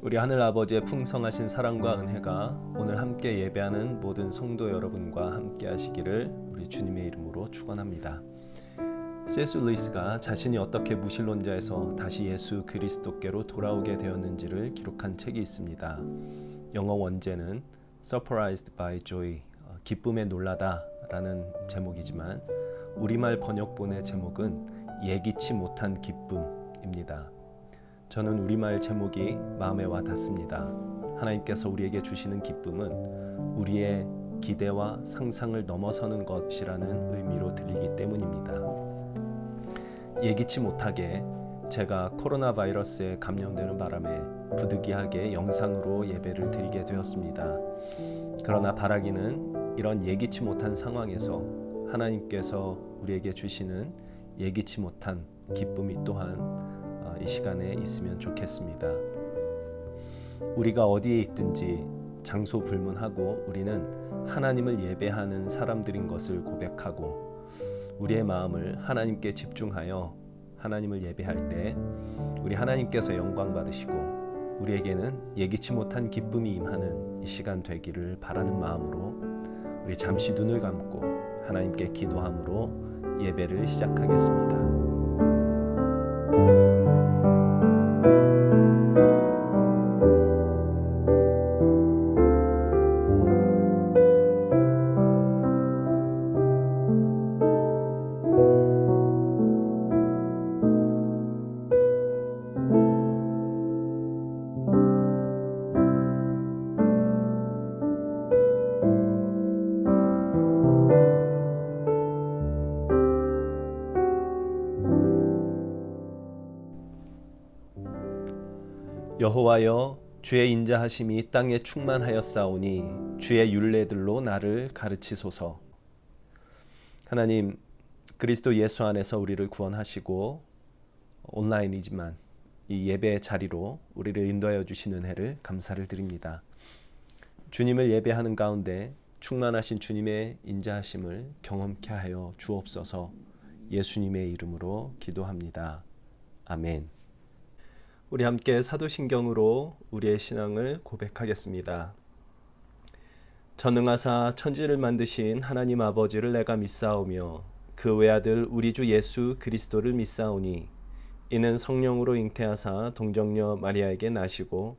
우리 하늘 아버지의 풍성하신 사랑과 은혜가 오늘 함께 예배하는 모든 성도 여러분과 함께 하시기를 우리 주님의 이름으로 축원합니다. C.S. 루이스가 자신이 어떻게 무신론자에서 다시 예수 그리스도께로 돌아오게 되었는지를 기록한 책이 있습니다. 영어 원제는 Surprised by Joy, 기쁨에 놀라다 라는 제목이지만 우리말 번역본의 제목은 예기치 못한 기쁨입니다. 저는 우리말 제목이 마음에 와 닿습니다. 하나님께서 우리에게 주시는 기쁨은 우리의 기대와 상상을 넘어서는 것이라는 의미로 들리기 때문입니다. 예기치 못하게 제가 코로나 바이러스에 감염되는 바람에 부득이하게 영상으로 예배를 드리게 되었습니다. 그러나 바라기는 이런 예기치 못한 상황에서 하나님께서 우리에게 주시는 예기치 못한 기쁨이 또한 이 시간에 있으면 좋겠습니다. 우리가 어디에 있든지 장소 불문하고 우리는 하나님을 예배하는 사람들인 것을 고백하고 우리의 마음을 하나님께 집중하여 하나님을 예배할 때 우리 하나님께서 영광 받으시고 우리에게는 예기치 못한 기쁨이 임하는 이 시간 되기를 바라는 마음으로 우리 잠시 눈을 감고 하나님께 기도함으로 예배를 시작하겠습니다. 여호와여, 주의 인자하심이 땅에 충만하였사오니 주의 율례들로 나를 가르치소서. 하나님, 그리스도 예수 안에서 우리를 구원하시고 온라인이지만 이 예배 자리로 우리를 인도하여 주신 은혜를 감사를 드립니다. 주님을 예배하는 가운데 충만하신 주님의 인자하심을 경험케 하여 주옵소서. 예수님의 이름으로 기도합니다. 아멘. 우리 함께 사도신경으로 우리의 신앙을 고백하겠습니다. 전능하사 천지를 만드신 하나님 아버지를 내가 믿사오며 그 외아들 우리 주 예수 그리스도를 믿사오니 이는 성령으로 잉태하사 동정녀 마리아에게 나시고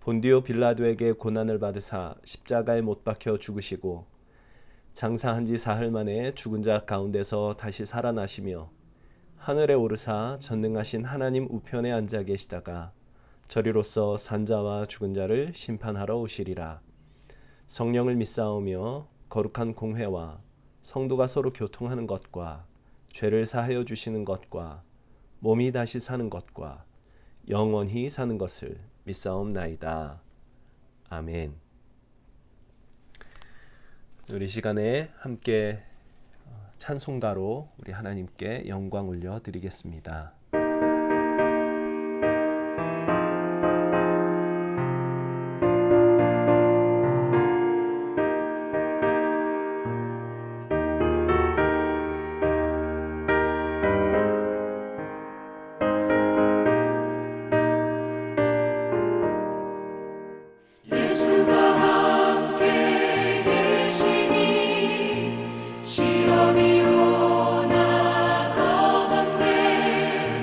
본디오 빌라도에게 고난을 받으사 십자가에 못 박혀 죽으시고 장사한 지 사흘 만에 죽은 자 가운데서 다시 살아나시며 하늘에 오르사 전능하신 하나님 우편에 앉아 계시다가 저리로서 산자와 죽은 자를 심판하러 오시리라. 성령을 믿사오며 거룩한 공회와 성도가 서로 교통하는 것과 죄를 사하여 주시는 것과 몸이 다시 사는 것과 영원히 사는 것을 믿사옵나이다. 아멘. 우리 시간에 함께 찬송가로 우리 하나님께 영광 올려 드리겠습니다. 시험이 오나 겁없네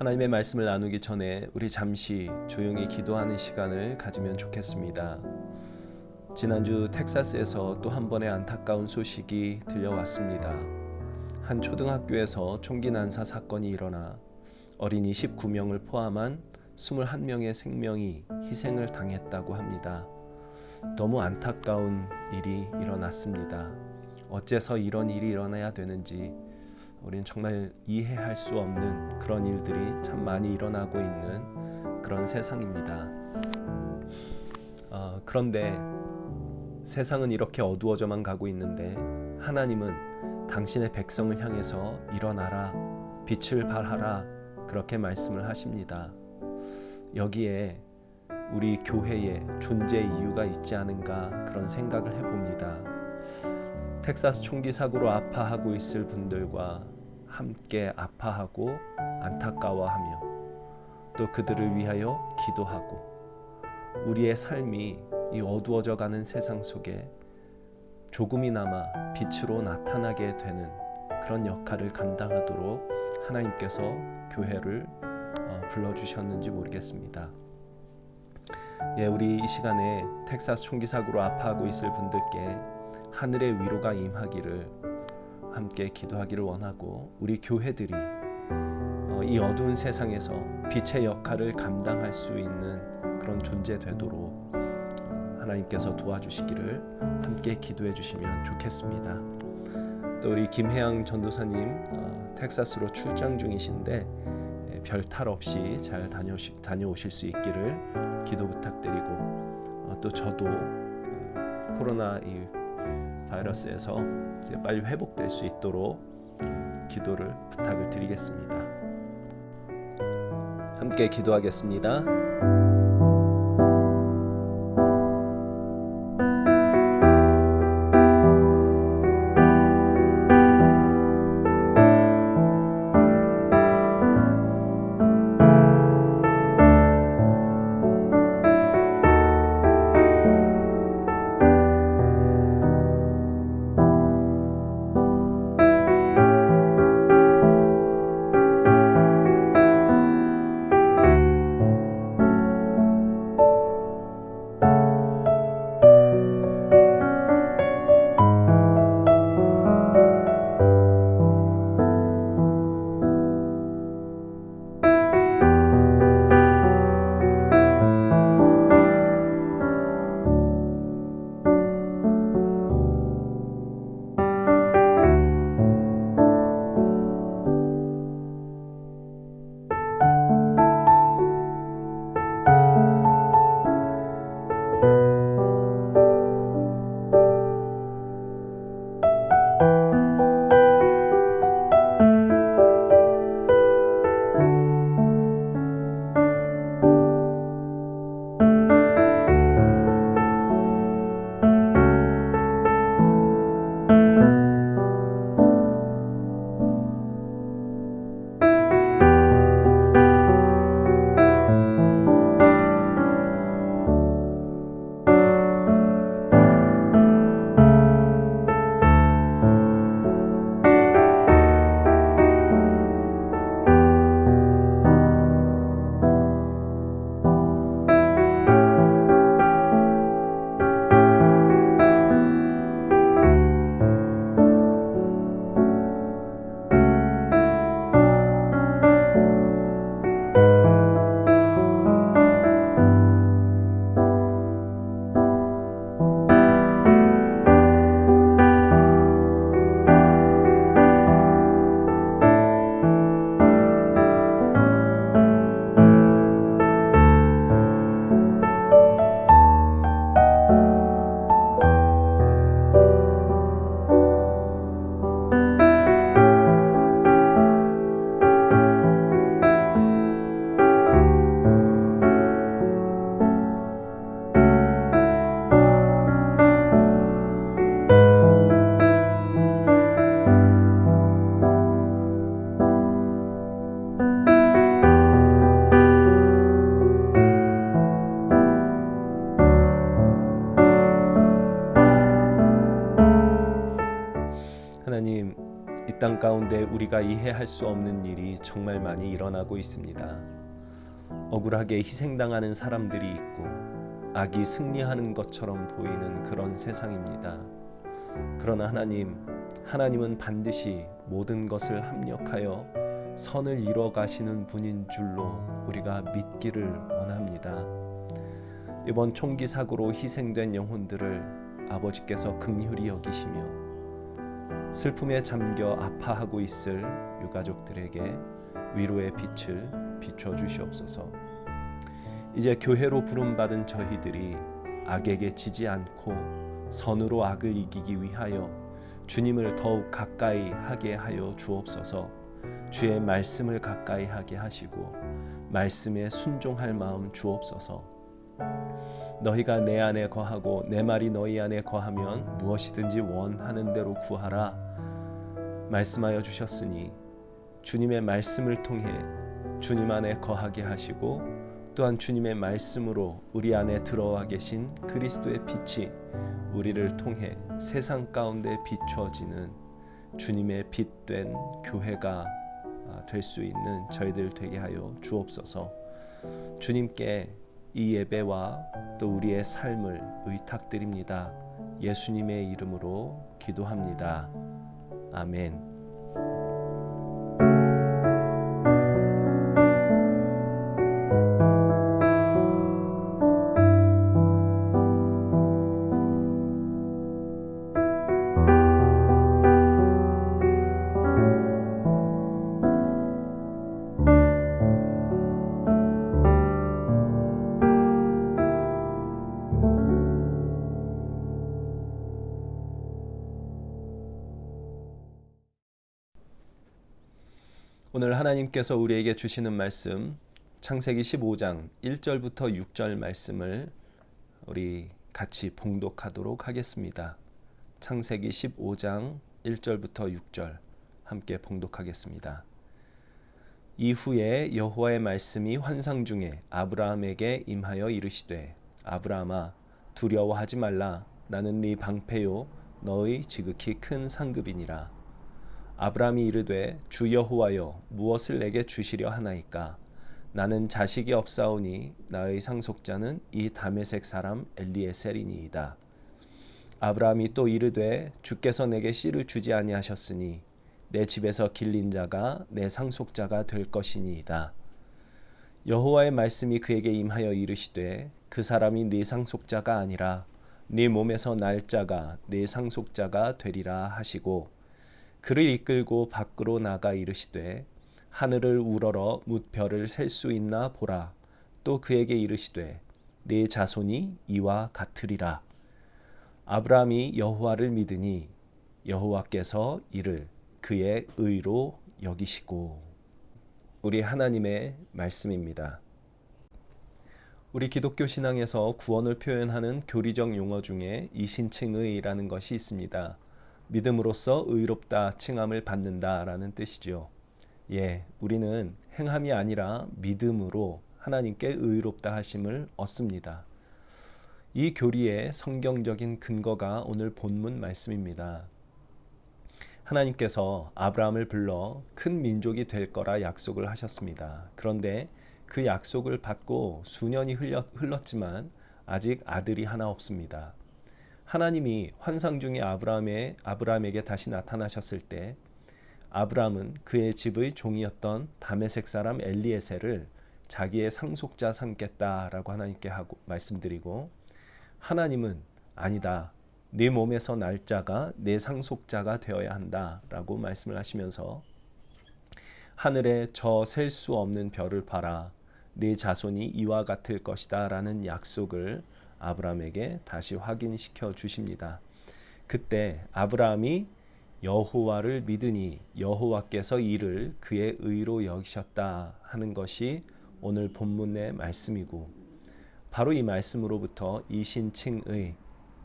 하나님의 말씀을 나누기 전에 우리 잠시 조용히 기도하는 시간을 가지면 좋겠습니다. 지난주 텍사스에서 또 한 번의 안타까운 소식이 들려왔습니다. 한 초등학교에서 총기 난사 사건이 일어나 어린이 19명을 포함한 21명의 생명이 희생을 당했다고 합니다. 너무 안타까운 일이 일어났습니다. 어째서 이런 일이 일어나야 되는지 우리는 정말 이해할 수 없는 그런 일들이 참 많이 일어나고 있는 그런 세상입니다. 그런데 세상은 이렇게 어두워져만 가고 있는데 하나님은 당신의 백성을 향해서 일어나라, 빛을 발하라 그렇게 말씀을 하십니다. 여기에 우리 교회의 존재 이유가 있지 않은가 그런 생각을 해봅니다. 텍사스 총기 사고로 아파하고 있을 분들과 함께 아파하고 안타까워하며 또 그들을 위하여 기도하고 우리의 삶이 이 어두워져 가는 세상 속에 조금이나마 빛으로 나타나게 되는 그런 역할을 감당하도록 하나님께서 교회를 불러주셨는지 모르겠습니다. 우리 이 시간에 텍사스 총기 사고로 아파하고 있을 분들께 하늘의 위로가 임하기를 함께 기도하기를 원하고 우리 교회들이 이 어두운 세상에서 빛의 역할을 감당할 수 있는 그런 존재 되도록 하나님께서 도와주시기를 함께 기도해 주시면 좋겠습니다. 또 우리 김혜영 전도사님 텍사스로 출장 중이신데 별 탈 없이 잘 다녀오실 수 있기를 기도 부탁드리고 또 저도 코로나 이 바이러스에서 이제 빨리 회복될 수 있도록 기도를 부탁을 드리겠습니다. 함께 기도하겠습니다. 이 땅 가운데 우리가 이해할 수 없는 일이 정말 많이 일어나고 있습니다. 억울하게 희생당하는 사람들이 있고 악이 승리하는 것처럼 보이는 그런 세상입니다. 그러나 하나님은 반드시 모든 것을 합력하여 선을 이루어 가시는 분인 줄로 우리가 믿기를 원합니다. 이번 총기 사고로 희생된 영혼들을 아버지께서 긍휼히 여기시며 슬픔에 잠겨 아파하고 있을 유가족들에게 위로의 빛을 비춰 주시옵소서. 이제 교회로 부름받은 저희들이 악에게 지지 않고 선으로 악을 이기기 위하여 주님을 더욱 가까이 하게 하여 주옵소서. 주의 말씀을 가까이 하게 하시고 말씀에 순종할 마음 주옵소서. 너희가 내 안에 거하고 내 말이 너희 안에 거하면 무엇이든지 원하는 대로 구하라 말씀하여 주셨으니 주님의 말씀을 통해 주님 안에 거하게 하시고 또한 주님의 말씀으로 우리 안에 들어와 계신 그리스도의 빛이 우리를 통해 세상 가운데 비춰지는 주님의 빛된 교회가 될 수 있는 저희들 되게 하여 주옵소서. 주님께 이 예배와 또 우리의 삶을 의탁드립니다. 예수님의 이름으로 기도합니다. 아멘. 오늘 하나님께서 우리에게 주시는 말씀 창세기 15장 1절부터 6절 말씀을 우리 같이 봉독하도록 하겠습니다. 창세기 15장 1절부터 6절 함께 봉독하겠습니다. 이후에 여호와의 말씀이 환상 중에 아브라함에게 임하여 이르시되 아브라함아 두려워하지 말라 나는 네 방패요 너의 지극히 큰 상급이니라. 아브라함이 이르되 주 여호와여 무엇을 내게 주시려 하나이까 나는 자식이 없사오니 나의 상속자는 이 다메섹 사람 엘리에셀이니이다. 아브라함이 또 이르되 주께서 내게 씨를 주지 아니하셨으니 내 집에서 길린 자가 내 상속자가 될 것이니이다. 여호와의 말씀이 그에게 임하여 이르시되 그 사람이 네 상속자가 아니라 네 몸에서 날 자가 네 상속자가 되리라 하시고 그를 이끌고 밖으로 나가 이르시되 하늘을 우러러 뭇별을 셀 수 있나 보라. 또 그에게 이르시되 네 자손이 이와 같으리라. 아브라함이 여호와를 믿으니 여호와께서 이를 그의 의로 여기시고. 우리 하나님의 말씀입니다. 우리 기독교 신앙에서 구원을 표현하는 교리적 용어 중에 이신칭의라는 것이 있습니다. 믿음으로써 의롭다 칭함을 받는다라는 뜻이죠. 우리는 행함이 아니라 믿음으로 하나님께 의롭다 하심을 얻습니다. 이 교리의 성경적인 근거가 오늘 본문 말씀입니다. 하나님께서 아브라함을 불러 큰 민족이 될 거라 약속을 하셨습니다. 그런데 그 약속을 받고 수년이 흘렀지만 아직 아들이 하나 없습니다. 하나님이 환상 중에 아브라함에게 다시 나타나셨을 때 아브라함은 그의 집의 종이었던 다메섹 사람 엘리에셀을 자기의 상속자 삼겠다라고 하나님께 말씀드리고 하나님은 아니다. 네 몸에서 날 자가 내 상속자가 되어야 한다라고 말씀을 하시면서 하늘에 저 셀 수 없는 별을 봐라. 네 자손이 이와 같을 것이다 라는 약속을 아브라함에게 다시 확인시켜 주십니다. 그때 아브라함이 여호와를 믿으니 여호와께서 이를 그의 의로 여기셨다 하는 것이 오늘 본문의 말씀이고 바로 이 말씀으로부터 이신칭의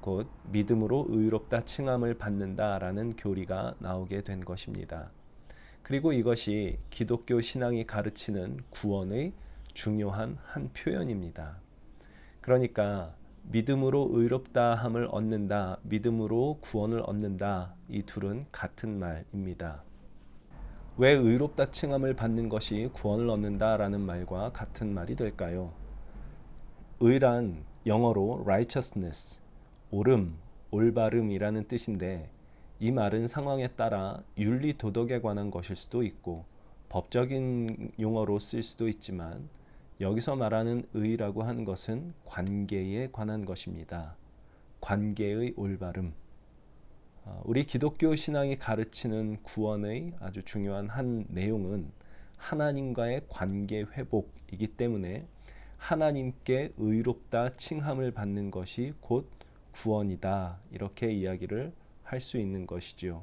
곧 믿음으로 의롭다 칭함을 받는다라는 교리가 나오게 된 것입니다. 그리고 이것이 기독교 신앙이 가르치는 구원의 중요한 한 표현입니다. 그러니까 믿음으로 의롭다함을 얻는다, 믿음으로 구원을 얻는다, 이 둘은 같은 말입니다. 왜 의롭다 칭함을 받는 것이 구원을 얻는다라는 말과 같은 말이 될까요? 의란 영어로 righteousness, 옳음, 올바름이라는 뜻인데 이 말은 상황에 따라 윤리 도덕에 관한 것일 수도 있고 법적인 용어로 쓸 수도 있지만 여기서 말하는 의라고 하는 것은 관계에 관한 것입니다. 관계의 올바름. 우리 기독교 신앙이 가르치는 구원의 아주 중요한 한 내용은 하나님과의 관계 회복이기 때문에 하나님께 의롭다 칭함을 받는 것이 곧 구원이다. 이렇게 이야기를 할 수 있는 것이지요.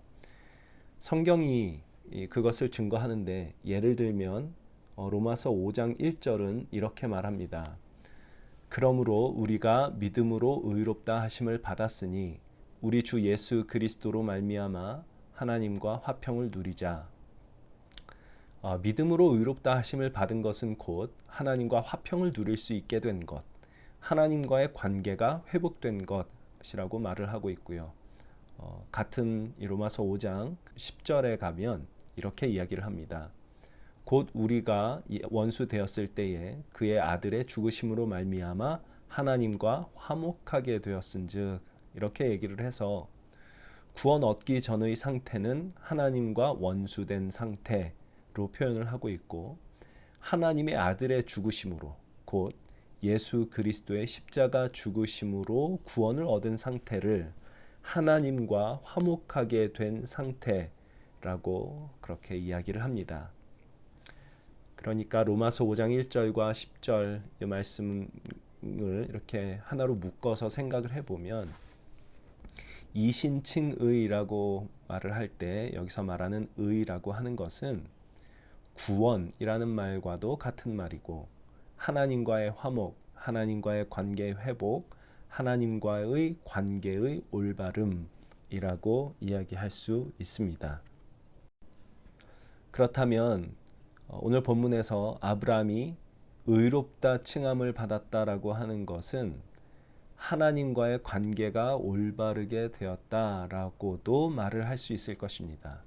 성경이 그것을 증거하는데 예를 들면 로마서 5장 1절은 이렇게 말합니다. 그러므로 우리가 믿음으로 의롭다 하심을 받았으니 우리 주 예수 그리스도로 말미암아 하나님과 화평을 누리자. 믿음으로 의롭다 하심을 받은 것은 곧 하나님과 화평을 누릴 수 있게 된 것, 하나님과의 관계가 회복된 것이라고 말을 하고 있고요. 같은 로마서 5장 10절에 가면 이렇게 이야기를 합니다. 곧 우리가 원수 되었을 때에 그의 아들의 죽으심으로 말미암아 하나님과 화목하게 되었은즉, 이렇게 얘기를 해서 구원 얻기 전의 상태는 하나님과 원수된 상태로 표현을 하고 있고, 하나님의 아들의 죽으심으로 곧 예수 그리스도의 십자가 죽으심으로 구원을 얻은 상태를 하나님과 화목하게 된 상태라고 그렇게 이야기를 합니다. 그러니까 로마서 5장 1절과 10절 이 말씀을 이렇게 하나로 묶어서 생각을 해보면 이신칭의라고 말을 할 때 여기서 말하는 의라고 하는 것은 구원이라는 말과도 같은 말이고, 하나님과의 화목, 하나님과의 관계 회복, 하나님과의 관계의 올바름이라고 이야기할 수 있습니다. 그렇다면 오늘 본문에서 아브라함이 의롭다 칭함을 받았다라고 하는 것은 하나님과의 관계가 올바르게 되었다라고도 말을 할 수 있을 것입니다.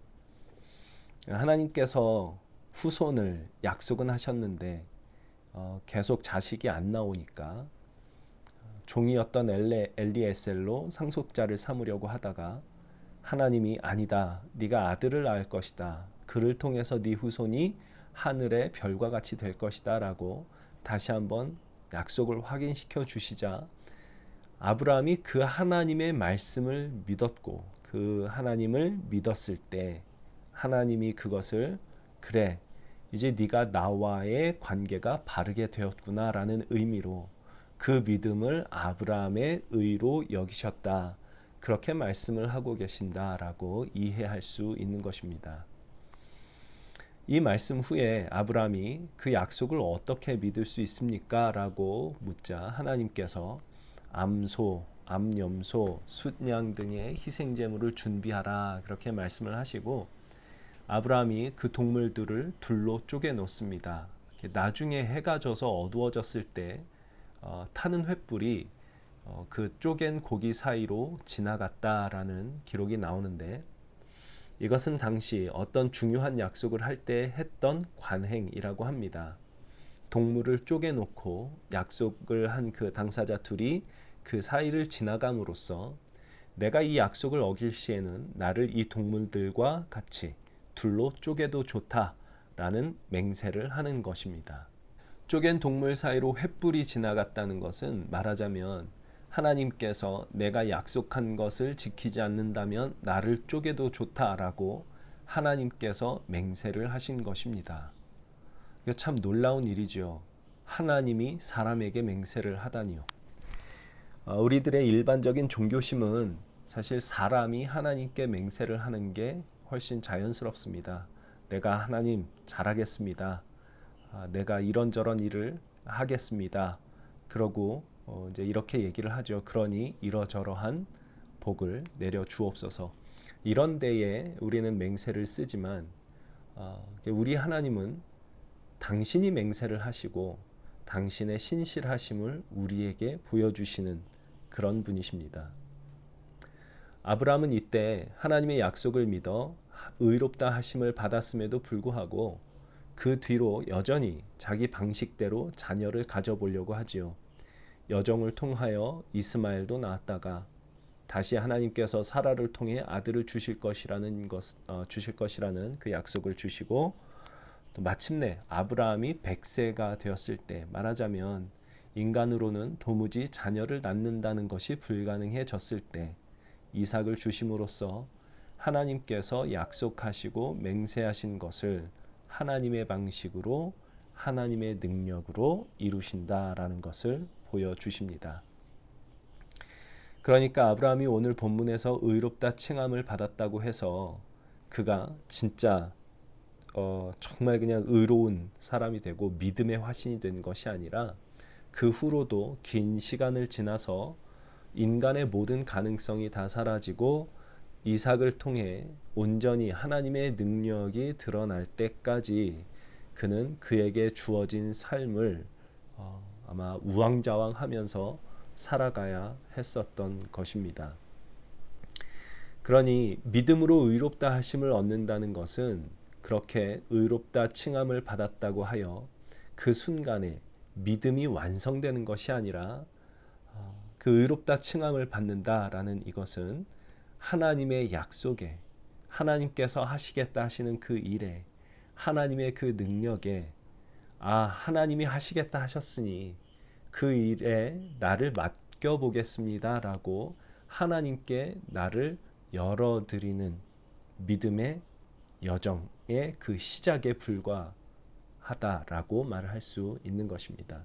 하나님께서 후손을 약속은 하셨는데 계속 자식이 안 나오니까 종이었던 엘리에셀로 상속자를 삼으려고 하다가 하나님이 아니다, 네가 아들을 낳을 것이다, 그를 통해서 네 후손이 하늘의 별과 같이 될 것이다 라고 다시 한번 약속을 확인시켜 주시자 아브라함이 그 하나님의 말씀을 믿었고, 그 하나님을 믿었을 때 하나님이 그것을 그래, 이제 네가 나와의 관계가 바르게 되었구나 라는 의미로 그 믿음을 아브라함의 의로 여기셨다, 그렇게 말씀을 하고 계신다라고 이해할 수 있는 것입니다. 이 말씀 후에 아브라함이 그 약속을 어떻게 믿을 수 있습니까? 라고 묻자 하나님께서 암소, 암염소, 숫양 등의 희생제물을 준비하라, 그렇게 말씀을 하시고 아브라함이 그 동물들을 둘로 쪼개 놓습니다. 나중에 해가 져서 어두워졌을 때 타는 횃불이 그 쪼갠 고기 사이로 지나갔다라는 기록이 나오는데, 이것은 당시 어떤 중요한 약속을 할 때 했던 관행이라고 합니다. 동물을 쪼개놓고 약속을 한 그 당사자 둘이 그 사이를 지나감으로써 내가 이 약속을 어길 시에는 나를 이 동물들과 같이 둘로 쪼개도 좋다라는 맹세를 하는 것입니다. 쪼갠 동물 사이로 횃불이 지나갔다는 것은 말하자면 하나님께서 내가 약속한 것을 지키지 않는다면 나를 쪼개도 좋다라고 하나님께서 맹세를 하신 것입니다. 이거 참 놀라운 일이죠. 하나님이 사람에게 맹세를 하다니요. 우리들의 일반적인 종교심은 사실 사람이 하나님께 맹세를 하는 게 훨씬 자연스럽습니다. 내가 하나님 잘하겠습니다. 내가 이런저런 일을 하겠습니다. 그러고 이제 이렇게 얘기를 하죠. 그러니 이러저러한 복을 내려 주옵소서. 이런 데에 우리는 맹세를 쓰지만 우리 하나님은 당신이 맹세를 하시고 당신의 신실하심을 우리에게 보여주시는 그런 분이십니다. 아브라함은 이때 하나님의 약속을 믿어 의롭다 하심을 받았음에도 불구하고 그 뒤로 여전히 자기 방식대로 자녀를 가져보려고 하지요. 여종을 통하여 이스마엘도 낳았다가 다시 하나님께서 사라를 통해 아들을 주실 것이라는 그 약속을 주시고, 또 마침내 아브라함이 100세가 되었을 때, 말하자면 인간으로는 도무지 자녀를 낳는다는 것이 불가능해졌을 때 이삭을 주심으로써 하나님께서 약속하시고 맹세하신 것을 하나님의 방식으로, 하나님의 능력으로 이루신다라는 것을 보여주십니다. 그러니까 아브라함이 오늘 본문에서 의롭다 칭함을 받았다고 해서 그가 진짜 정말 그냥 의로운 사람이 되고 믿음의 화신이 된 것이 아니라, 그 후로도 긴 시간을 지나서 인간의 모든 가능성이 다 사라지고 이삭을 통해 온전히 하나님의 능력이 드러날 때까지 그는 그에게 주어진 삶을 아마 우왕좌왕하면서 살아가야 했었던 것입니다. 그러니 믿음으로 의롭다 하심을 얻는다는 것은 그렇게 의롭다 칭함을 받았다고 하여 그 순간에 믿음이 완성되는 것이 아니라, 그 의롭다 칭함을 받는다라는 이것은 하나님의 약속에, 하나님께서 하시겠다 하시는 그 일에, 하나님의 그 능력에, 하나님이 하시겠다 하셨으니 그 일에 나를 맡겨보겠습니다 라고 하나님께 나를 열어드리는 믿음의 여정의 그 시작에 불과하다라고 말을 할 수 있는 것입니다.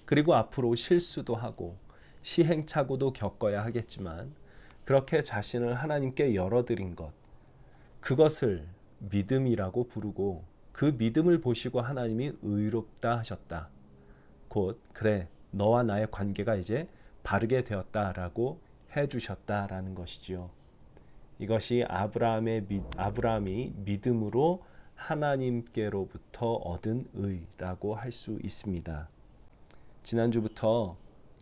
그리고 앞으로 실수도 하고 시행착오도 겪어야 하겠지만, 그렇게 자신을 하나님께 열어드린 것, 그것을 믿음이라고 부르고, 그 믿음을 보시고 하나님이 의롭다 하셨다, 곧 그래 너와 나의 관계가 이제 바르게 되었다라고 해주셨다라는 것이지요. 이것이 아브라함이 믿음으로 하나님께로부터 얻은 의라고 할 수 있습니다. 지난주부터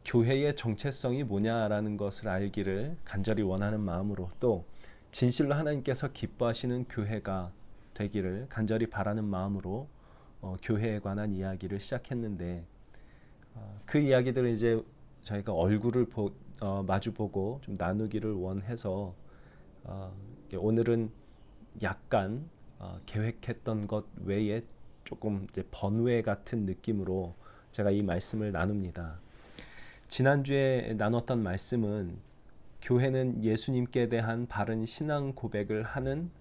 교회의 정체성이 뭐냐라는 것을 알기를 간절히 원하는 마음으로, 또 진실로 하나님께서 기뻐하시는 교회가 되기를 간절히 바라는 마음으로 교회에 관한 이야기를 시작했는데, 그 이야기들을 이제 저희가 얼굴을 마주보고 좀 나누기를 원해서 오늘은 약간 계획했던 것 외에 조금 이제 번외 같은 느낌으로 제가 이 말씀을 나눕니다. 지난주에 나눴던 말씀은 교회는 예수님께 대한 바른 신앙 고백을 하는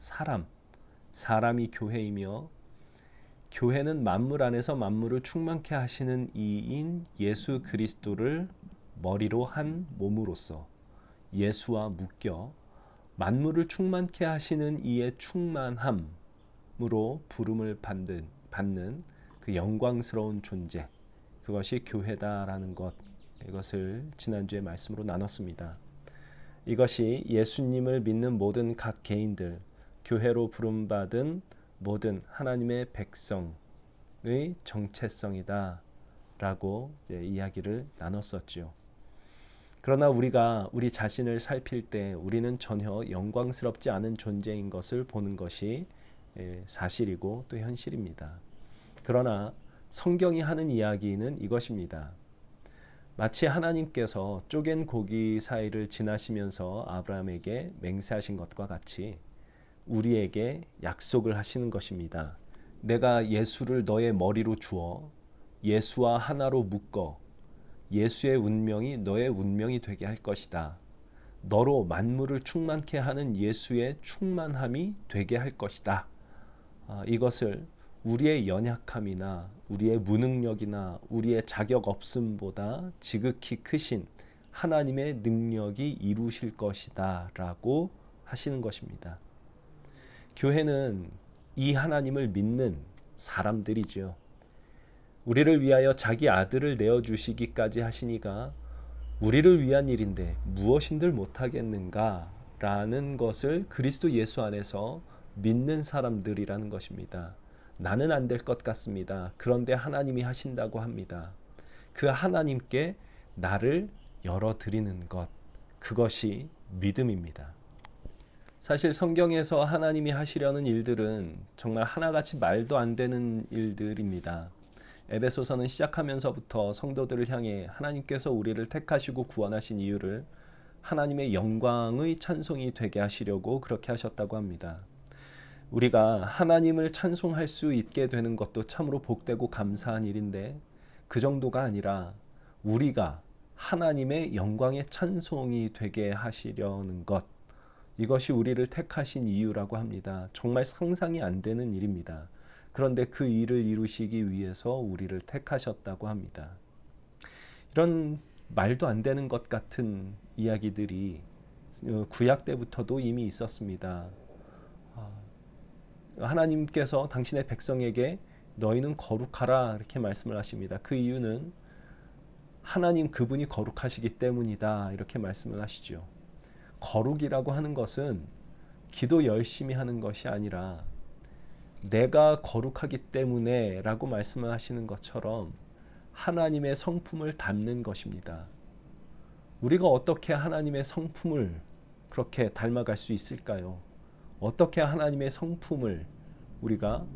사람이 교회이며, 교회는 만물 안에서 만물을 충만케 하시는 이인 예수 그리스도를 머리로 한 몸으로서 예수와 묶여 만물을 충만케 하시는 이의 충만함으로 부름을 받는 그 영광스러운 존재, 그것이 교회다라는 것, 이것을 지난주에 말씀으로 나눴습니다. 이것이 예수님을 믿는 모든 각 개인들, 교회로 부름받은 모든 하나님의 백성의 정체성이다 라고 이야기를 나눴었죠. 그러나 우리가 우리 자신을 살필 때 우리는 전혀 영광스럽지 않은 존재인 것을 보는 것이 사실이고 또 현실입니다. 그러나 성경이 하는 이야기는 이것입니다. 마치 하나님께서 쪼갠 고기 사이를 지나시면서 아브라함에게 맹세하신 것과 같이 우리에게 약속을 하시는 것입니다. 내가 예수를 너의 머리로 주어 예수와 하나로 묶어 예수의 운명이 너의 운명이 되게 할 것이다. 너로 만물을 충만케 하는 예수의 충만함이 되게 할 것이다. 이것을 우리의 연약함이나 우리의 무능력이나 우리의 자격 없음보다 지극히 크신 하나님의 능력이 이루실 것이다 라고 하시는 것입니다. 교회는 이 하나님을 믿는 사람들이죠. 우리를 위하여 자기 아들을 내어주시기까지 하시니가 우리를 위한 일인데 무엇인들 못하겠는가 라는 것을 그리스도 예수 안에서 믿는 사람들이라는 것입니다. 나는 안 될 것 같습니다. 그런데 하나님이 하신다고 합니다. 그 하나님께 나를 열어드리는 것, 그것이 믿음입니다. 사실 성경에서 하나님이 하시려는 일들은 정말 하나같이 말도 안 되는 일들입니다. 에베소서는 시작하면서부터 성도들을 향해 하나님께서 우리를 택하시고 구원하신 이유를 하나님의 영광의 찬송이 되게 하시려고 그렇게 하셨다고 합니다. 우리가 하나님을 찬송할 수 있게 되는 것도 참으로 복되고 감사한 일인데, 그 정도가 아니라 우리가 하나님의 영광의 찬송이 되게 하시려는 것, 이것이 우리를 택하신 이유라고 합니다. 정말 상상이 안 되는 일입니다. 그런데 그 일을 이루시기 위해서 우리를 택하셨다고 합니다. 이런 말도 안 되는 것 같은 이야기들이 구약 때부터도 이미 있었습니다. 하나님께서 당신의 백성에게 너희는 거룩하라 이렇게 말씀을 하십니다. 그 이유는 하나님 그분이 거룩하시기 때문이다 이렇게 말씀을 하시죠. 거룩이라고 하는 것은 기도 열심히 하는 것이 아니라 내가 거룩하기 때문에 라고 말씀을 하시는 것처럼 하나님의 성품을 닮는 것입니다. 우리가 어떻게 하나님의 성품을 그렇게 닮아갈 수 있을까요? 어떻게 하나님의 성품을 우리가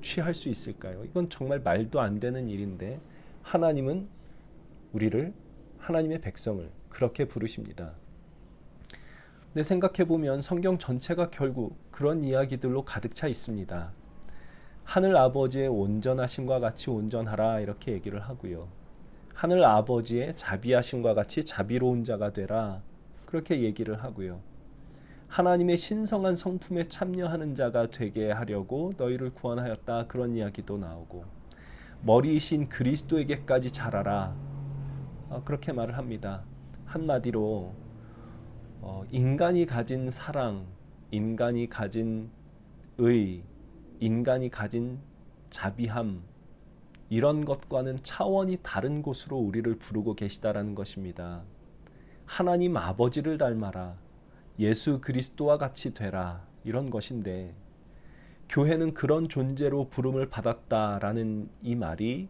취할 수 있을까요? 이건 정말 말도 안 되는 일인데 하나님은 우리를, 하나님의 백성을 그렇게 부르십니다. 근데 생각해보면 성경 전체가 결국 그런 이야기들로 가득 차 있습니다. 하늘 아버지의 온전하심과 같이 온전하라 이렇게 얘기를 하고요. 하늘 아버지의 자비하심과 같이 자비로운 자가 되라 그렇게 얘기를 하고요. 하나님의 신성한 성품에 참여하는 자가 되게 하려고 너희를 구원하였다 그런 이야기도 나오고, 머리이신 그리스도에게까지 자라라 그렇게 말을 합니다. 한마디로 인간이 가진 사랑, 인간이 가진 의, 인간이 가진 자비함, 이런 것과는 차원이 다른 곳으로 우리를 부르고 계시다라는 것입니다. 하나님 아버지를 닮아라, 예수 그리스도와 같이 되라, 이런 것인데 교회는 그런 존재로 부름을 받았다라는 이 말이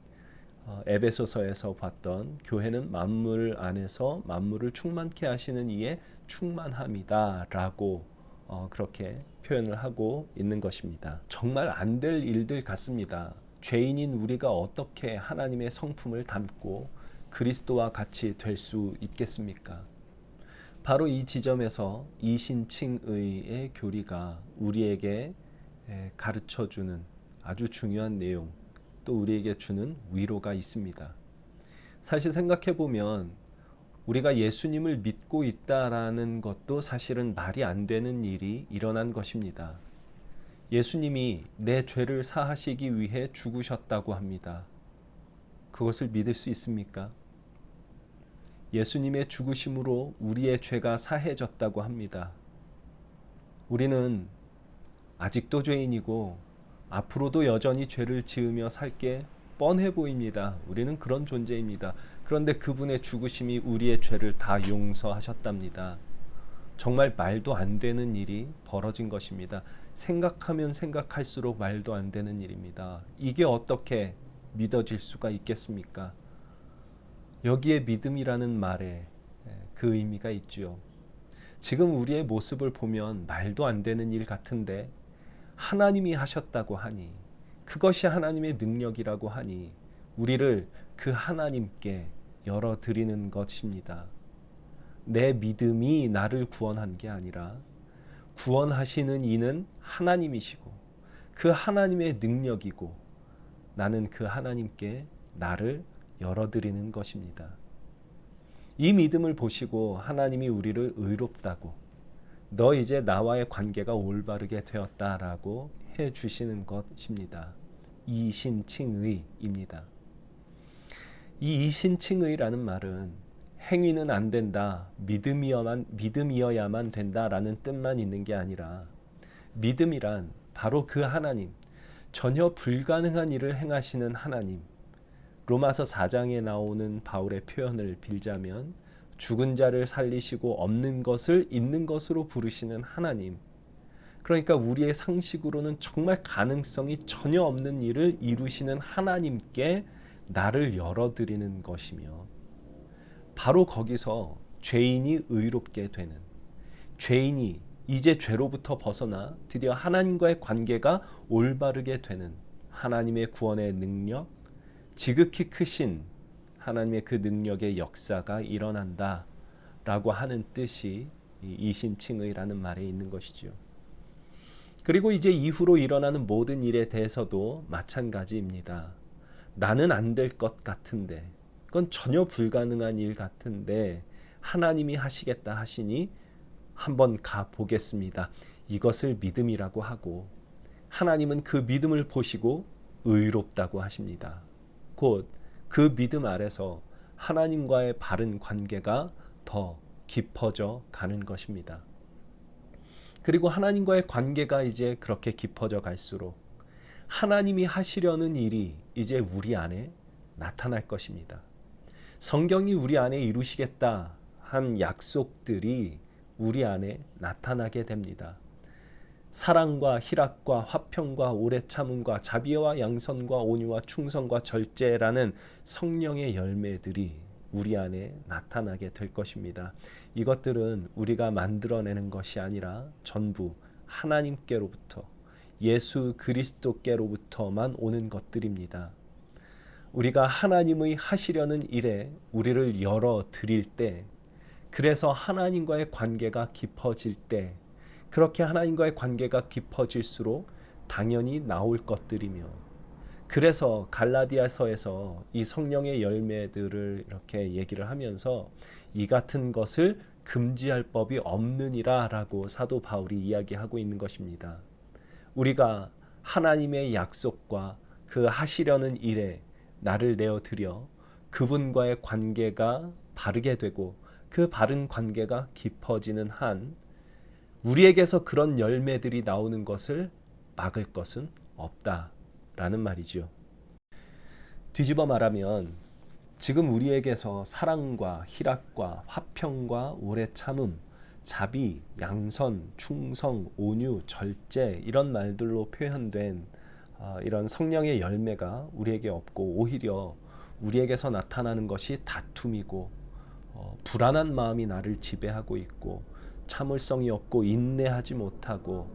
에베소서에서 봤던 교회는 만물 안에서 만물을 충만케 하시는 이의 충만함이다라고 그렇게 표현을 하고 있는 것입니다. 정말 안 될 일들 같습니다. 죄인인 우리가 어떻게 하나님의 성품을 담고 그리스도와 같이 될 수 있겠습니까? 바로 이 지점에서 이신칭의의 교리가 우리에게 가르쳐주는 아주 중요한 내용, 또 우리에게 주는 위로가 있습니다. 사실 생각해보면 우리가 예수님을 믿고 있다라는 것도 사실은 말이 안 되는 일이 일어난 것입니다. 예수님이 내 죄를 사하시기 위해 죽으셨다고 합니다. 그것을 믿을 수 있습니까? 예수님의 죽으심으로 우리의 죄가 사해졌다고 합니다. 우리는 아직도 죄인이고 앞으로도 여전히 죄를 지으며 살 게 뻔해 보입니다. 우리는 그런 존재입니다. 그런데 그분의 죽으심이 우리의 죄를 다 용서하셨답니다. 정말 말도 안 되는 일이 벌어진 것입니다. 생각하면 생각할수록 말도 안 되는 일입니다. 이게 어떻게 믿어질 수가 있겠습니까? 여기에 믿음이라는 말에 그 의미가 있죠. 지금 우리의 모습을 보면 말도 안 되는 일 같은데 하나님이 하셨다고 하니, 그것이 하나님의 능력이라고 하니 우리를 그 하나님께 열어드리는 것입니다. 내 믿음이 나를 구원한 게 아니라 구원하시는 이는 하나님이시고 그 하나님의 능력이고 나는 그 하나님께 나를 열어드리는 것입니다. 이 믿음을 보시고 하나님이 우리를 의롭다고, 너 이제 나와의 관계가 올바르게 되었다라고 해주시는 것입니다. 이신칭의입니다. 이 이신칭의라는 말은 행위는 안 된다, 믿음이어야만 된다라는 뜻만 있는 게 아니라, 믿음이란 바로 그 하나님, 전혀 불가능한 일을 행하시는 하나님, 로마서 4장에 나오는 바울의 표현을 빌자면 죽은 자를 살리시고 없는 것을 있는 것으로 부르시는 하나님, 그러니까 우리의 상식으로는 정말 가능성이 전혀 없는 일을 이루시는 하나님께 나를 열어드리는 것이며, 바로 거기서 죄인이 의롭게 되는, 죄인이 이제 죄로부터 벗어나 드디어 하나님과의 관계가 올바르게 되는 하나님의 구원의 능력, 지극히 크신 하나님의 그 능력의 역사가 일어난다 라고 하는 뜻이 이신칭의라는 말에 있는 것이죠. 그리고 이제 이후로 일어나는 모든 일에 대해서도 마찬가지입니다. 나는 안 될 것 같은데, 그건 전혀 불가능한 일 같은데 하나님이 하시겠다 하시니 한번 가보겠습니다. 이것을 믿음이라고 하고, 하나님은 그 믿음을 보시고 의롭다고 하십니다. 곧 그 믿음 아래서 하나님과의 바른 관계가 더 깊어져 가는 것입니다. 그리고 하나님과의 관계가 이제 그렇게 깊어져 갈수록 하나님이 하시려는 일이 이제 우리 안에 나타날 것입니다. 성경이 우리 안에 이루시겠다 한 약속들이 우리 안에 나타나게 됩니다. 사랑과 희락과 화평과 오래 참음과 자비와 양선과 온유와 충성과 절제라는 성령의 열매들이 우리 안에 나타나게 될 것입니다. 이것들은 우리가 만들어내는 것이 아니라 전부 하나님께로부터, 예수 그리스도께로부터만 오는 것들입니다. 우리가 하나님의 하시려는 일에 우리를 열어 드릴 때, 그래서 하나님과의 관계가 깊어질 때, 그렇게 하나님과의 관계가 깊어질수록 당연히 나올 것들이며, 그래서 갈라디아서에서 이 성령의 열매들을 이렇게 얘기를 하면서 이 같은 것을 금지할 법이 없느니라 라고 사도 바울이 이야기하고 있는 것입니다. 우리가 하나님의 약속과 그 하시려는 일에 나를 내어드려 그분과의 관계가 바르게 되고 그 바른 관계가 깊어지는 한 우리에게서 그런 열매들이 나오는 것을 막을 것은 없다라는 말이죠. 뒤집어 말하면 지금 우리에게서 사랑과 희락과 화평과 오래 참음, 자비, 양선, 충성, 온유, 절제 이런 말들로 표현된 이런 성령의 열매가 우리에게 없고 오히려 우리에게서 나타나는 것이 다툼이고 불안한 마음이 나를 지배하고 있고 참을성이 없고 인내하지 못하고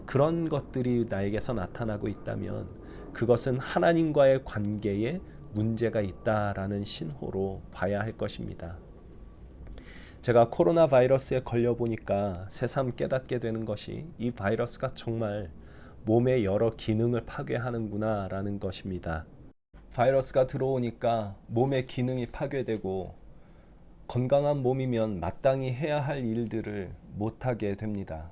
그런 것들이 나에게서 나타나고 있다면 그것은 하나님과의 관계에 문제가 있다라는 신호로 봐야 할 것입니다. 제가 코로나 바이러스에 걸려보니까 새삼 깨닫게 되는 것이 이 바이러스가 정말 몸의 여러 기능을 파괴하는구나 라는 것입니다. 바이러스가 들어오니까 몸의 기능이 파괴되고 건강한 몸이면 마땅히 해야 할 일들을 못하게 됩니다.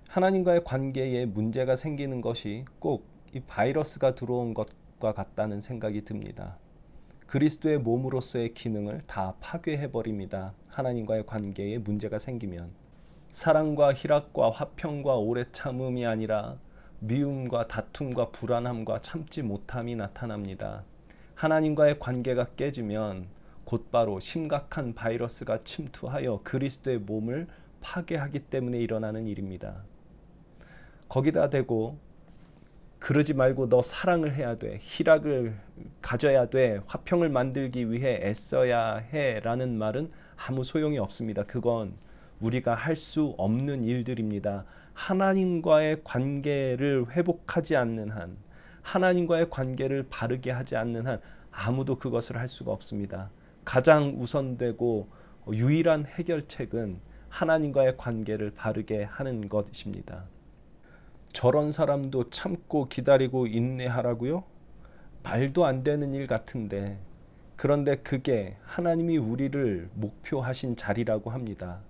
하나님과의 관계에 문제가 생기는 것이 꼭 이 바이러스가 들어온 것과 같다는 생각이 듭니다. 그리스도의 몸으로서의 기능을 다 파괴해버립니다. 하나님과의 관계에 문제가 생기면 사랑과 희락과 화평과 오래 참음이 아니라 미움과 다툼과 불안함과 참지 못함이 나타납니다. 하나님과의 관계가 깨지면 곧바로 심각한 바이러스가 침투하여 그리스도의 몸을 파괴하기 때문에 일어나는 일입니다. 거기다 대고 그러지 말고 너 사랑을 해야 돼, 희락을 가져야 돼, 화평을 만들기 위해 애써야 해 라는 말은 아무 소용이 없습니다. 그건 우리가 할 수 없는 일들입니다. 하나님과의 관계를 회복하지 않는 한, 하나님과의 관계를 바르게 하지 않는 한 아무도 그것을 할 수가 없습니다. 가장 우선되고 유일한 해결책은 하나님과의 관계를 바르게 하는 것입니다. 저런 사람도 참고 기다리고 인내하라고요? 말도 안 되는 일 같은데, 그런데 그게 하나님이 우리를 목표하신 자리라고 합니다.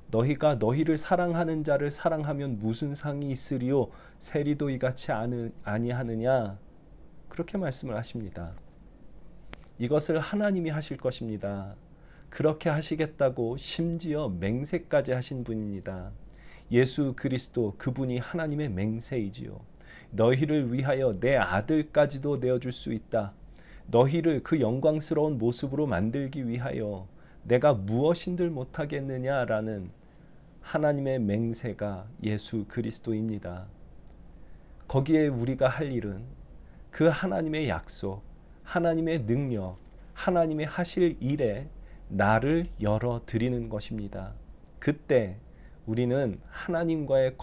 너희가 너희를 사랑하는 자를 사랑하면 무슨 상이 있으리요? 세리도 이같이 아니하느냐? 그렇게 말씀을 하십니다. 이것을 하나님이 하실 것입니다. 그렇게 하시겠다고 심지어 맹세까지 하신 분입니다. 예수 그리스도 그분이 하나님의 맹세이지요. 너희를 위하여 내 아들까지도 내어줄 수 있다. 너희를 그 영광스러운 모습으로 만들기 위하여 내가 무엇인들 못하겠느냐라는 하나님의 맹세가 예수 그리스도입니다. 거기에 우리가 할 일은 그 하나님의 약속, 하나님의 능력, 하나님의 하실 일에 나를 열어드리는 것입니다. 그때 우리는 하나님과의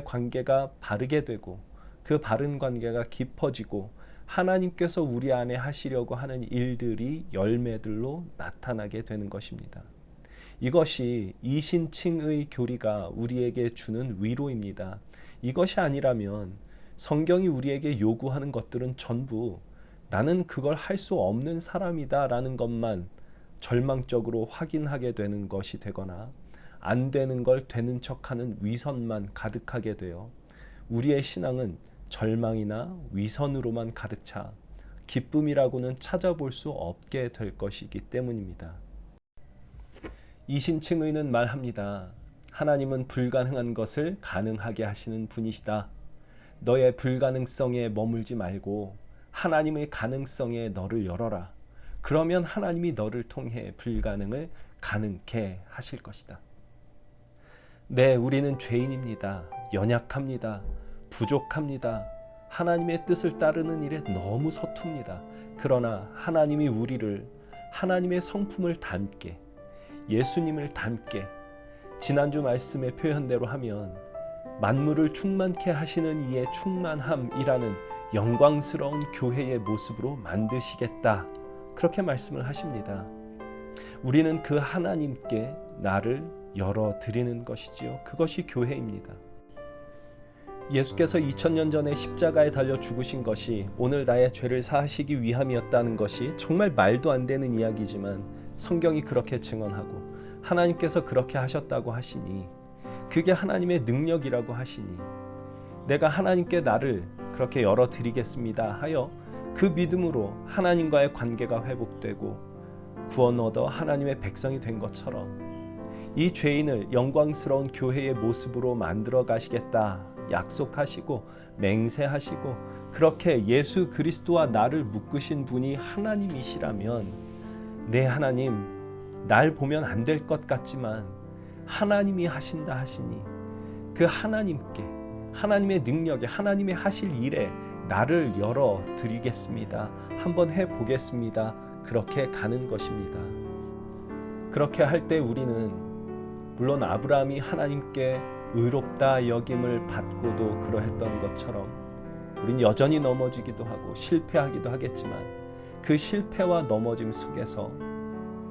관계가 바르게 되고 그 바른 관계가 깊어지고 하나님께서 우리 안에 하시려고 하는 일들이 열매들로 나타나게 되는 것입니다. 이것이 이신칭의 교리가 우리에게 주는 위로입니다. 이것이 아니라면 성경이 우리에게 요구하는 것들은 전부 나는 그걸 할 수 없는 사람이다 라는 것만 절망적으로 확인하게 되는 것이 되거나 안 되는 걸 되는 척하는 위선만 가득하게 되어 우리의 신앙은 절망이나 위선으로만 가득 차 기쁨이라고는 찾아볼 수 없게 될 것이기 때문입니다. 이신칭의는 말합니다. 하나님은 불가능한 것을 가능하게 하시는 분이시다. 너의 불가능성에 머물지 말고 하나님의 가능성에 너를 열어라. 그러면 하나님이 너를 통해 불가능을 가능케 하실 것이다. 네, 우리는 죄인입니다. 연약합니다. 부족합니다. 하나님의 뜻을 따르는 일에 너무 서툽니다. 그러나 하나님이 우리를 하나님의 성품을 닮게, 예수님을 닮게, 지난주 말씀의 표현대로 하면 만물을 충만케 하시는 이의 충만함이라는 영광스러운 교회의 모습으로 만드시겠다. 그렇게 말씀을 하십니다. 우리는 그 하나님께 나를 열어드리는 것이지요. 그것이 교회입니다. 예수께서 2000년 전에 십자가에 달려 죽으신 것이 오늘 나의 죄를 사하시기 위함이었다는 것이 정말 말도 안 되는 이야기지만 성경이 그렇게 증언하고 하나님께서 그렇게 하셨다고 하시니 그게 하나님의 능력이라고 하시니 내가 하나님께 나를 그렇게 열어드리겠습니다 하여 그 믿음으로 하나님과의 관계가 회복되고 구원 얻어 하나님의 백성이 된 것처럼 이 죄인을 영광스러운 교회의 모습으로 만들어 가시겠다 약속하시고 맹세하시고 그렇게 예수 그리스도와 나를 묶으신 분이 하나님이시라면 네 하나님 날 보면 안 될 것 같지만 하나님이 하신다 하시니 그 하나님께 하나님의 능력에 하나님의 하실 일에 나를 열어드리겠습니다. 한번 해보겠습니다. 그렇게 가는 것입니다. 그렇게 할 때 우리는 물론 아브라함이 하나님께 의롭다 여김을 받고도 그러했던 것처럼 우린 여전히 넘어지기도 하고 실패하기도 하겠지만 그 실패와 넘어짐 속에서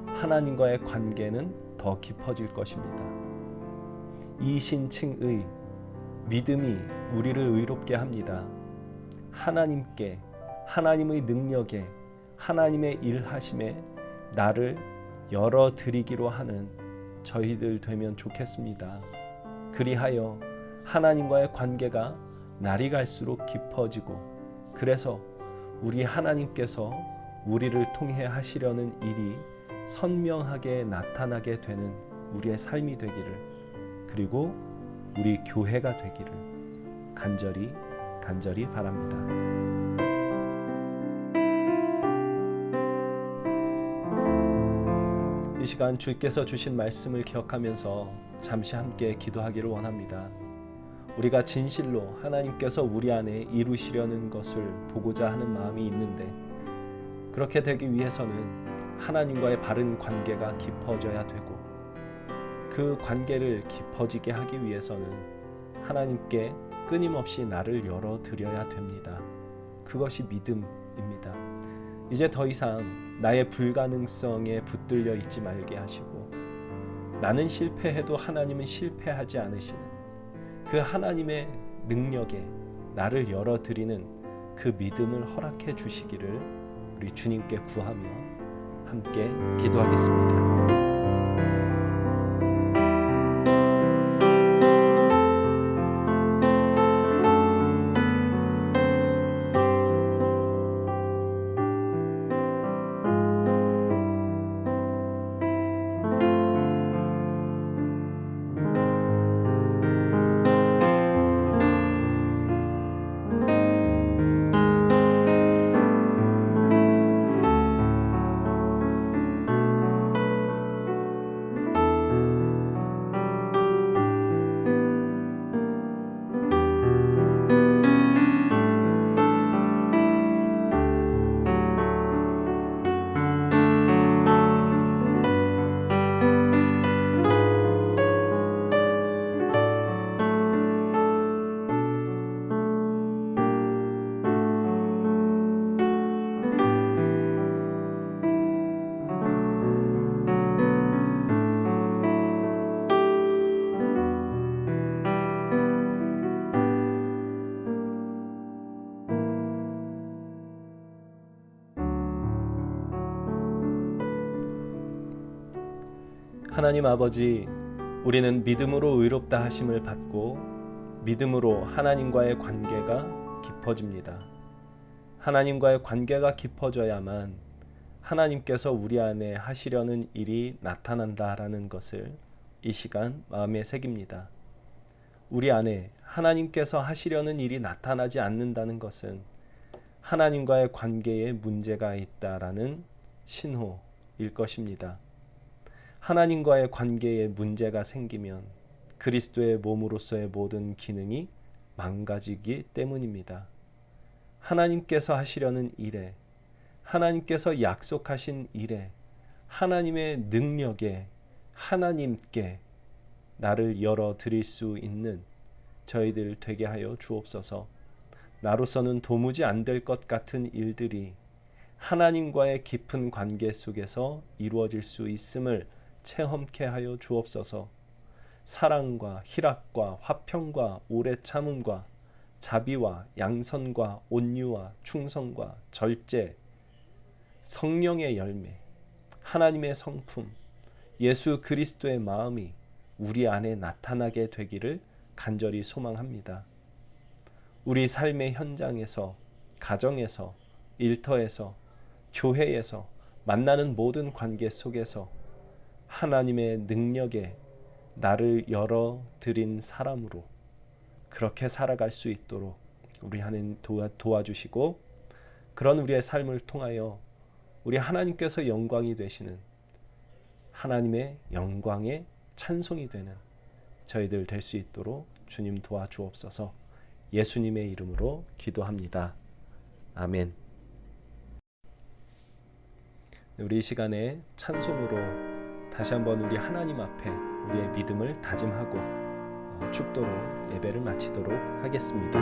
하나님과의 관계는 더 깊어질 것입니다. 이신칭의 믿음이 우리를 의롭게 합니다. 하나님께 하나님의 능력에 하나님의 일하심에 나를 열어드리기로 하는 저희들 되면 좋겠습니다. 그리하여 하나님과의 관계가 날이 갈수록 깊어지고 그래서 우리 하나님께서 우리를 통해 하시려는 일이 선명하게 나타나게 되는 우리의 삶이 되기를 그리고 우리 교회가 되기를 간절히 바랍니다. 이 시간 주께서 주신 말씀을 기억하면서 잠시 함께 기도하기를 원합니다. 우리가 진실로 하나님께서 우리 안에 이루시려는 것을 보고자 하는 마음이 있는데 그렇게 되기 위해서는 하나님과의 바른 관계가 깊어져야 되고 그 관계를 깊어지게 하기 위해서는 하나님께 끊임없이 나를 열어드려야 됩니다. 그것이 믿음입니다. 이제 더 이상 나의 불가능성에 붙들려 있지 말게 하시고 나는 실패해도 하나님은 실패하지 않으시는 그 하나님의 능력에 나를 열어드리는 그 믿음을 허락해 주시기를 우리 주님께 구하며 함께 기도하겠습니다. 하나님 아버지, 우리는 믿음으로 의롭다 하심을 받고 믿음으로 하나님과의 관계가 깊어집니다. 하나님과의 관계가 깊어져야만 하나님께서 우리 안에 하시려는 일이 나타난다라는 것을 이 시간 마음에 새깁니다. 우리 안에 하나님께서 하시려는 일이 나타나지 않는다는 것은 하나님과의 관계에 문제가 있다라는 신호일 것입니다. 하나님과의 관계에 문제가 생기면 그리스도의 몸으로서의 모든 기능이 망가지기 때문입니다. 하나님께서 하시려는 일에, 하나님께서 약속하신 일에, 하나님의 능력에, 하나님께 나를 열어드릴 수 있는 저희들 되게 하여 주옵소서. 나로서는 도무지 안 될 것 같은 일들이 하나님과의 깊은 관계 속에서 이루어질 수 있음을 체험케 하여 주옵소서. 사랑과 희락과 화평과 오래 참음과 자비와 양선과 온유와 충성과 절제, 성령의 열매, 하나님의 성품, 예수 그리스도의 마음이 우리 안에 나타나게 되기를 간절히 소망합니다. 우리 삶의 현장에서, 가정에서, 일터에서, 교회에서 만나는 모든 관계 속에서 하나님의 능력에 나를 열어드린 사람으로 그렇게 살아갈 수 있도록 우리 하나님 도와주시고, 그런 우리의 삶을 통하여 우리 하나님께서 영광이 되시는, 하나님의 영광의 찬송이 되는 저희들 될 수 있도록 주님 도와주옵소서. 예수님의 이름으로 기도합니다. 아멘. 우리 이 시간에 찬송으로 다시 한번 우리 하나님 앞에 우리의 믿음을 다짐하고 축도로 예배를 마치도록 하겠습니다.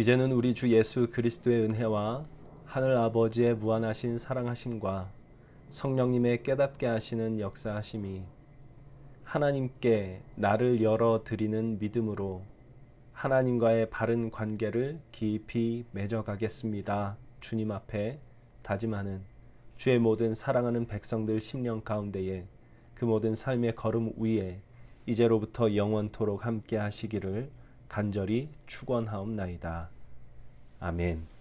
이제는 우리 주 예수 그리스도의 은혜와 하늘 아버지의 무한하신 사랑하심과 성령님의 깨닫게 하시는 역사하심이 하나님께 나를 열어드리는 믿음으로 하나님과의 바른 관계를 깊이 맺어가겠습니다. 주님 앞에 다짐하는 주의 모든 사랑하는 백성들 심령 가운데에 그 모든 삶의 걸음 위에 이제로부터 영원토록 함께 하시기를 간절히 축원하옵나이다. 아멘.